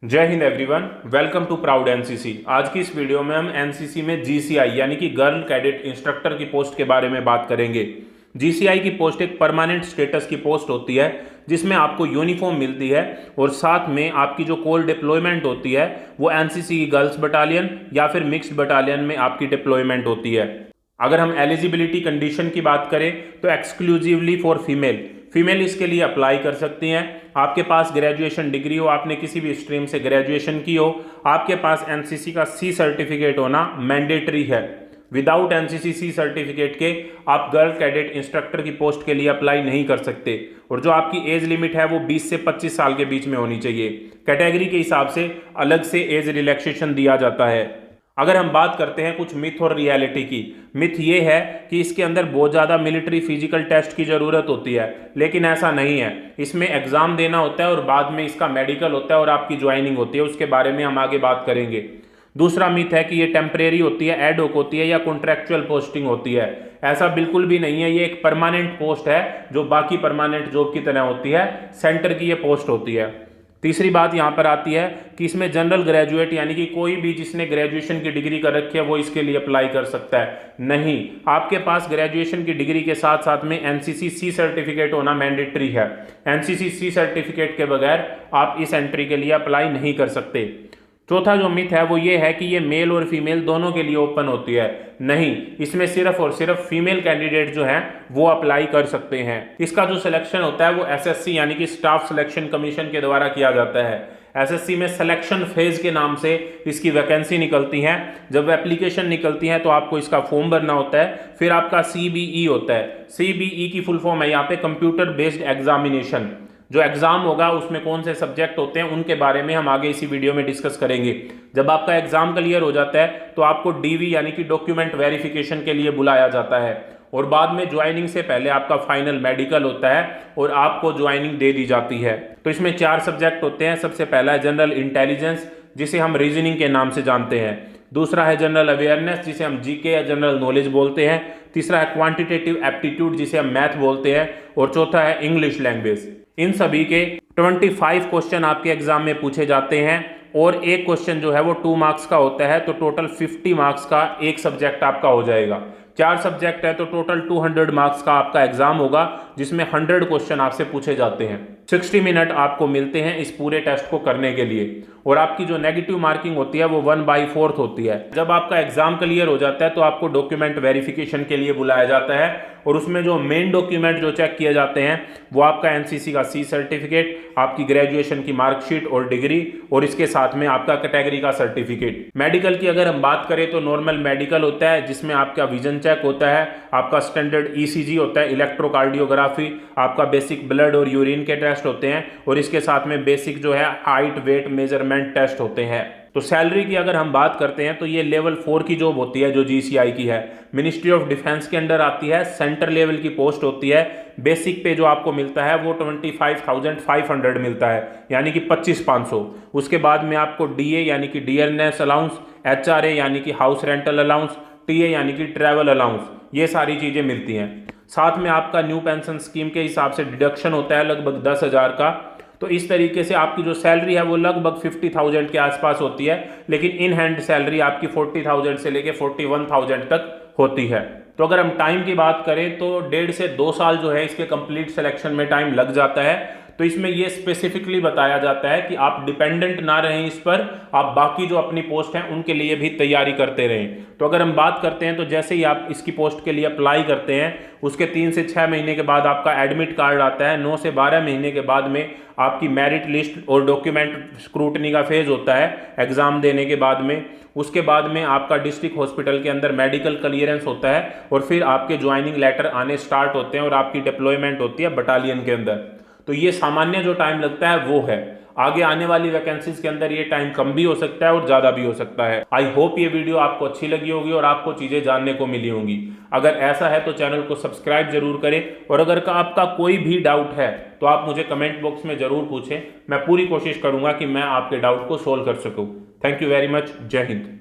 जय हिंद everyone, welcome to proud NCC. आज की इस वीडियो में हम एनसीसी में जीसीआई यानी कि गर्ल कैडेट इंस्ट्रक्टर की पोस्ट के बारे में बात करेंगे। जीसीआई की पोस्ट एक परमानेंट स्टेटस की पोस्ट होती है जिसमें आपको यूनिफॉर्म मिलती है और साथ में आपकी जो कोर डिप्लॉयमेंट होती है वो एनसीसी की गर्ल्स बटालियन या फिर मिक्स्ड बटालियन में आपकी डिप्लॉयमेंट होती है। अगर हम एलिजिबिलिटी कंडीशन की बात करें तो एक्सक्लूसिवली फॉर फीमेल इसके लिए अप्लाई कर सकती हैं। आपके पास ग्रेजुएशन डिग्री हो, आपने किसी भी स्ट्रीम से ग्रेजुएशन की हो, आपके पास एनसीसी का सी सर्टिफिकेट होना मैंडेटरी है। विदाउट एनसीसी सी सर्टिफिकेट के आप गर्ल कैडेट इंस्ट्रक्टर की पोस्ट के लिए अप्लाई नहीं कर सकते और जो आपकी एज लिमिट है वो 20 से 25 साल के बीच में होनी चाहिए। कैटेगरी के हिसाब से अलग से एज रिलैक्सेशन दिया जाता है। अगर हम बात करते हैं कुछ मिथ और रियलिटी की, मिथ ये है कि इसके अंदर बहुत ज़्यादा मिलिट्री फिजिकल टेस्ट की ज़रूरत होती है, लेकिन ऐसा नहीं है। इसमें एग्ज़ाम देना होता है और बाद में इसका मेडिकल होता है और आपकी ज्वाइनिंग होती है, उसके बारे में हम आगे बात करेंगे। दूसरा मिथ है कि ये टेम्परेरी होती है, एड होक होती है या कॉन्ट्रैक्चुअल पोस्टिंग होती है। ऐसा बिल्कुल भी नहीं है, ये एक परमानेंट पोस्ट है जो बाकी परमानेंट जॉब की तरह होती है। सेंटर की ये पोस्ट होती है। तीसरी बात यहाँ पर आती है कि इसमें जनरल ग्रेजुएट यानी कि कोई भी जिसने ग्रेजुएशन की डिग्री कर रखी है वो इसके लिए अप्लाई कर सकता है। नहीं, आपके पास ग्रेजुएशन की डिग्री के साथ साथ में एनसीसी सी सर्टिफिकेट होना मैंडेटरी है। एनसीसी सी सर्टिफिकेट के बगैर आप इस एंट्री के लिए अप्लाई नहीं कर सकते। चौथा जो मिथ है वो ये है कि ये मेल और फीमेल दोनों के लिए ओपन होती है। नहीं, इसमें सिर्फ और सिर्फ फीमेल कैंडिडेट जो हैं वो अप्लाई कर सकते हैं। इसका जो सिलेक्शन होता है वो एसएससी यानी कि स्टाफ सिलेक्शन कमीशन के द्वारा किया जाता है। एसएससी में सिलेक्शन फेज के नाम से इसकी वैकेंसी निकलती है। जब एप्लीकेशन निकलती है तो आपको इसका फॉर्म भरना होता है, फिर आपका सीबीई होता है। सीबीई की फुल फॉर्म है यहाँ पे कंप्यूटर बेस्ड एग्जामिनेशन। जो एग्जाम होगा उसमें कौन से सब्जेक्ट होते हैं उनके बारे में हम आगे इसी वीडियो में डिस्कस करेंगे। जब आपका एग्जाम क्लियर हो जाता है तो आपको डीवी यानी कि डॉक्यूमेंट वेरिफिकेशन के लिए बुलाया जाता है और बाद में ज्वाइनिंग से पहले आपका फाइनल मेडिकल होता है और आपको ज्वाइनिंग दे दी जाती है। तो इसमें 4 सब्जेक्ट होते हैं। सबसे पहला है जनरल इंटेलिजेंस जिसे हम रीजनिंग के नाम से जानते हैं। दूसरा है जनरल अवेयरनेस जिसे हम जीके या जनरल नॉलेज बोलते हैं। तीसरा है क्वांटिटेटिव एप्टीट्यूड जिसे हम मैथ बोलते हैं और चौथा है इंग्लिश लैंग्वेज। इन सभी के 25 क्वेश्चन आपके एग्जाम में पूछे जाते हैं और एक क्वेश्चन जो है वो 2 मार्क्स का होता है, तो टोटल 50 मार्क्स का एक सब्जेक्ट आपका हो जाएगा। 4 सब्जेक्ट है तो टोटल 200 मार्क्स का आपका एग्जाम होगा जिसमें 100 क्वेश्चन आपसे पूछे जाते हैं। 60 मिनट आपको मिलते हैं इस पूरे टेस्ट को करने के लिए और आपकी जो नेगेटिव मार्किंग होती है वो 1/4 होती है। जब आपका एग्जाम क्लियर हो जाता है तो आपको डॉक्यूमेंट वेरिफिकेशन के लिए बुलाया जाता है और उसमें जो मेन डॉक्यूमेंट जो चेक किए जाते हैं वो आपका एनसीसी का सी सर्टिफिकेट, आपकी ग्रेजुएशन की मार्कशीट और डिग्री और इसके साथ में आपका कैटेगरी का सर्टिफिकेट। मेडिकल की अगर हम बात करें तो नॉर्मल मेडिकल होता है जिसमें आपका विजन चेक होता है, आपका स्टैंडर्ड ईसीजी होता है, इलेक्ट्रोकार्डियोग्राफी, आपका बेसिक ब्लड और यूरिन के टेस्ट होते हैं और इसके साथ में बेसिक जो है हाइट वेट मेजरमेंट टेस्ट होते हैं। तो सैलरी की अगर हम बात करते हैं तो ये लेवल 4 की जॉब होती है जो जीसीआई की है। मिनिस्ट्री ऑफ डिफेंस के अंडर आती है, सेंटर लेवल की पोस्ट होती है। बेसिक पे जो आपको मिलता है वो 25,500 मिलता है यानी कि 25,500। उसके बाद में आपको डीए यानी कि डियरनेस अलाउंस, एचआरए यानी कि हाउस रेंटल अलाउंस, टीए यानी कि ट्रैवल अलाउंस, ये सारी चीज़ें मिलती हैं। साथ में आपका न्यू पेंशन स्कीम के हिसाब से डिडक्शन होता है लगभग 10,000 का। तो इस तरीके से आपकी जो सैलरी है वो लगभग 50,000 के आसपास होती है, लेकिन इन हैंड सैलरी आपकी 40,000 से लेके 41,000 तक होती है। तो अगर हम टाइम की बात करें तो 1.5 से 2 साल जो है इसके कंप्लीट सिलेक्शन में टाइम लग जाता है। तो इसमें ये स्पेसिफिकली बताया जाता है कि आप डिपेंडेंट ना रहें इस पर, आप बाकी जो अपनी पोस्ट हैं उनके लिए भी तैयारी करते रहें। तो अगर हम बात करते हैं तो जैसे ही आप इसकी पोस्ट के लिए अप्लाई करते हैं उसके 3 से 6 महीने के बाद आपका एडमिट कार्ड आता है। 9 से 12 महीने के बाद में आपकी मेरिट लिस्ट और डॉक्यूमेंट स्क्रूटनी का फेज होता है एग्जाम देने के बाद में। उसके बाद में आपका डिस्ट्रिक्ट हॉस्पिटल के अंदर मेडिकल क्लियरेंस होता है और फिर आपके ज्वाइनिंग लेटर आने स्टार्ट होते हैं और आपकी डिप्लॉयमेंट होती है बटालियन के अंदर। तो ये सामान्य जो टाइम लगता है वो है। आगे आने वाली वैकेंसीज के अंदर ये टाइम कम भी हो सकता है और ज़्यादा भी हो सकता है। आई होप ये वीडियो आपको अच्छी लगी होगी और आपको चीज़ें जानने को मिली होंगी। अगर ऐसा है तो चैनल को सब्सक्राइब जरूर करें और अगर आपका कोई भी डाउट है तो आप मुझे कमेंट बॉक्स में ज़रूर पूछें। मैं पूरी कोशिश करूँगा कि मैं आपके डाउट को सोल्व कर सकूँ। Thank you very much. जय हिंद।